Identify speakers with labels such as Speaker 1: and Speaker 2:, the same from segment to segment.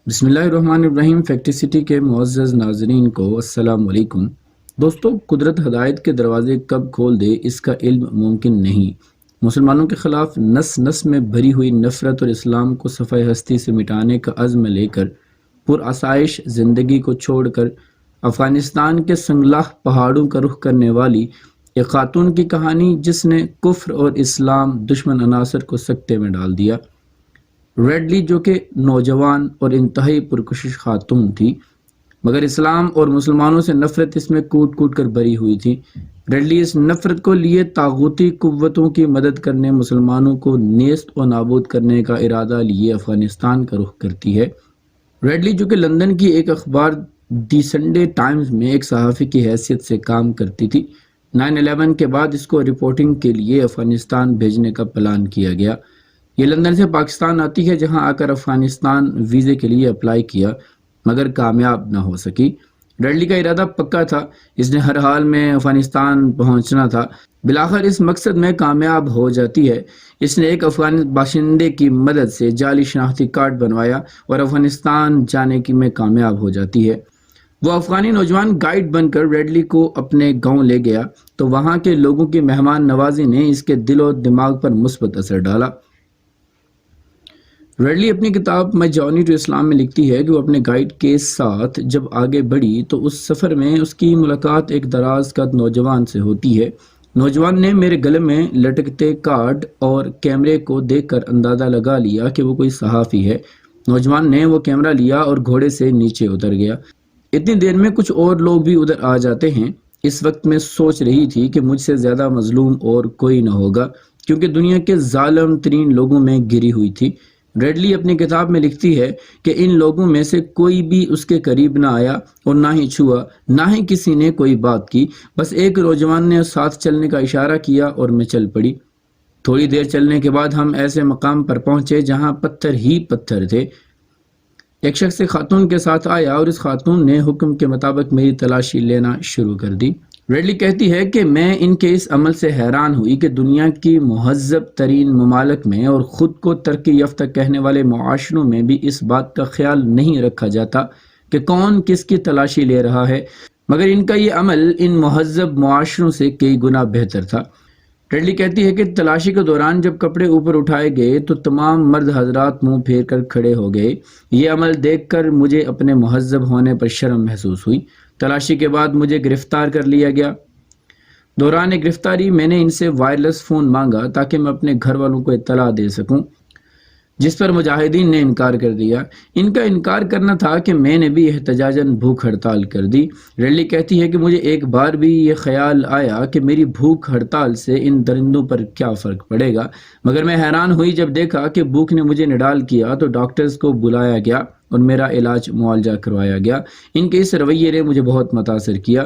Speaker 1: بسم اللہ الرحمن الرحیم۔ فیکٹری سٹی کے معزز ناظرین کو السلام علیکم۔ دوستو، قدرت ہدایت کے دروازے کب کھول دے اس کا علم ممکن نہیں۔ مسلمانوں کے خلاف نس نس میں بھری ہوئی نفرت اور اسلام کو صفحہ ہستی سے مٹانے کا عزم لے کر پرآسائش زندگی کو چھوڑ کر افغانستان کے سنگلاہ پہاڑوں کا رخ کرنے والی ایک خاتون کی کہانی، جس نے کفر اور اسلام دشمن عناصر کو سکتے میں ڈال دیا۔ ریڈلی، جو کہ نوجوان اور انتہائی پرکشش خاتون تھی، مگر اسلام اور مسلمانوں سے نفرت اس میں کوٹ کوٹ کر بری ہوئی تھی۔ ریڈلی اس نفرت کو لیے طاغوتی قوتوں کی مدد کرنے، مسلمانوں کو نیست و نابود کرنے کا ارادہ لیے افغانستان کا رخ کرتی ہے۔ ریڈلی، جو کہ لندن کی ایک اخبار دی سنڈے ٹائمز میں ایک صحافی کی حیثیت سے کام کرتی تھی، 9/11 کے بعد اس کو رپورٹنگ کے لیے افغانستان بھیجنے کا پلان کیا گیا۔ یہ لندن سے پاکستان آتی ہے، جہاں آ کر افغانستان ویزے کے لیے اپلائی کیا، مگر کامیاب نہ ہو سکی۔ ریڈلی کا ارادہ پکا تھا، اس نے ہر حال میں افغانستان پہنچنا تھا۔ بالآخر اس مقصد میں کامیاب ہو جاتی ہے۔ اس نے ایک افغان باشندے کی مدد سے جعلی شناختی کارڈ بنوایا اور افغانستان جانے کی میں کامیاب ہو جاتی ہے۔ وہ افغانی نوجوان گائیڈ بن کر ریڈلی کو اپنے گاؤں لے گیا تو وہاں کے لوگوں کی مہمان نوازی نے اس کے دل و دماغ پر مثبت اثر ڈالا۔ ریڈلی اپنی کتاب مائی جرنی ٹو اسلام میں لکھتی ہے کہ وہ اپنے گائیڈ کے ساتھ جب آگے بڑھی تو اس سفر میں اس کی ملاقات ایک دراز قد نوجوان سے ہوتی ہے۔ نوجوان نے میرے گلے میں لٹکتے کارڈ اور کیمرے کو دیکھ کر اندازہ لگا لیا کہ وہ کوئی صحافی ہے۔ نوجوان نے وہ کیمرہ لیا اور گھوڑے سے نیچے اتر گیا۔ اتنی دیر میں کچھ اور لوگ بھی ادھر آ جاتے ہیں۔ اس وقت میں سوچ رہی تھی کہ مجھ سے زیادہ مظلوم اور کوئی نہ ہوگا، کیونکہ دنیا کے ظالم ترین لوگوں میں گری ہوئی تھی۔ ریڈلی اپنی کتاب میں لکھتی ہے کہ ان لوگوں میں سے کوئی بھی اس کے قریب نہ آیا اور نہ ہی چھوا، نہ ہی کسی نے کوئی بات کی۔ بس ایک نوجوان نے ساتھ چلنے کا اشارہ کیا اور میں چل پڑی۔ تھوڑی دیر چلنے کے بعد ہم ایسے مقام پر پہنچے جہاں پتھر ہی پتھر تھے۔ ایک شخص ایک خاتون کے ساتھ آیا اور اس خاتون نے حکم کے مطابق میری تلاشی لینا شروع کر دی۔ ریڈلی کہتی ہے کہ میں ان کے اس عمل سے حیران ہوئی کہ دنیا کی مہذب ترین ممالک میں اور خود کو ترقی یافتہ کہنے والے معاشروں میں بھی اس بات کا خیال نہیں رکھا جاتا کہ کون کس کی تلاشی لے رہا ہے، مگر ان کا یہ عمل ان مہذب معاشروں سے کئی گنا بہتر تھا۔ ریڈلی کہتی ہے کہ تلاشی کے دوران جب کپڑے اوپر اٹھائے گئے تو تمام مرد حضرات منہ پھیر کر کھڑے ہو گئے۔ یہ عمل دیکھ کر مجھے اپنے مہذب ہونے پر شرم محسوس ہوئی۔ تلاشی کے بعد مجھے گرفتار کر لیا گیا۔ دوران گرفتاری میں نے ان سے وائرلیس فون مانگا تاکہ میں اپنے گھر والوں کو اطلاع دے سکوں، جس پر مجاہدین نے انکار کر دیا۔ ان کا انکار کرنا تھا کہ میں نے بھی احتجاجاً بھوک ہڑتال کر دی۔ ریڈلی کہتی ہے کہ مجھے ایک بار بھی یہ خیال آیا کہ میری بھوک ہڑتال سے ان درندوں پر کیا فرق پڑے گا، مگر میں حیران ہوئی جب دیکھا کہ بھوک نے مجھے نڈال کیا تو ڈاکٹرز کو بلایا گیا اور میرا علاج معالجہ کروایا گیا۔ ان کے اس رویے نے مجھے بہت متاثر کیا۔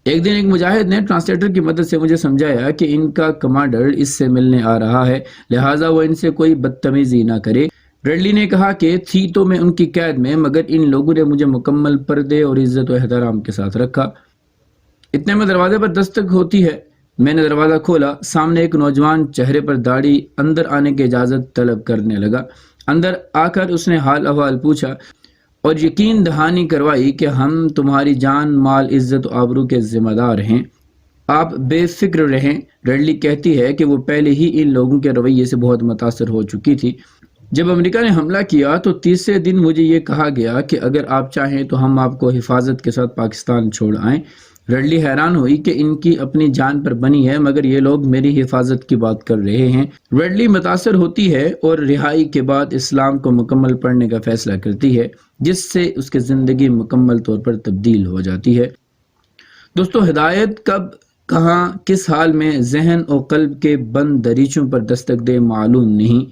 Speaker 1: ایک دن ایک مجاہد نے ٹرانسلیٹر کی مدد سے مجھے سمجھایا کہ ان کا کمانڈر اس سے ملنے آ رہا ہے، لہٰذا وہ ان سے کوئی بدتمیزی نہ کرے۔ ریڈلی نے کہا کہ تھی تو میں ان کی قید میں، مگر ان لوگوں نے مجھے مکمل پردے اور عزت و احترام کے ساتھ رکھا۔ اتنے میں دروازے پر دستک ہوتی ہے۔ میں نے دروازہ کھولا، سامنے ایک نوجوان چہرے پر داڑھی اندر آنے کی اجازت طلب کرنے لگا۔ اندر آ کر اس نے حال احوال پوچھا اور یقین دہانی کروائی کہ ہم تمہاری جان، مال، عزت و آبرو کے ذمہ دار ہیں، آپ بے فکر رہیں۔ ریڈلی کہتی ہے کہ وہ پہلے ہی ان لوگوں کے رویے سے بہت متاثر ہو چکی تھی۔ جب امریکہ نے حملہ کیا تو تیسرے دن مجھے یہ کہا گیا کہ اگر آپ چاہیں تو ہم آپ کو حفاظت کے ساتھ پاکستان چھوڑ آئیں۔ ریڈلی حیران ہوئی کہ ان کی اپنی جان پر بنی ہے، مگر یہ لوگ میری حفاظت کی بات کر رہے ہیں۔ ریڈلی متاثر ہوتی ہے اور رہائی کے بعد اسلام کو مکمل پڑھنے کا فیصلہ کرتی ہے، جس سے اس کی زندگی مکمل طور پر تبدیل ہو جاتی ہے۔ دوستو، ہدایت کب، کہاں، کس حال میں ذہن اور قلب کے بند دریچوں پر دستک دے معلوم نہیں۔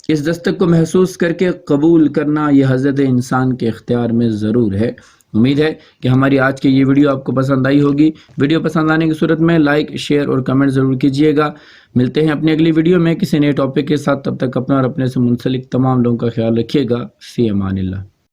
Speaker 1: اس دستک کو محسوس کر کے قبول کرنا یہ حضرت انسان کے اختیار میں ضرور ہے۔ امید ہے کہ ہماری آج کی یہ ویڈیو آپ کو پسند آئی ہوگی۔ ویڈیو پسند آنے کی صورت میں لائک، شیئر اور کمنٹ ضرور کیجیے گا۔ ملتے ہیں اپنی اگلی ویڈیو میں کسی نئے ٹاپک کے ساتھ، تب تک اپنا اور اپنے سے منسلک تمام لوگوں کا خیال رکھیے گا۔ فی امان اللہ۔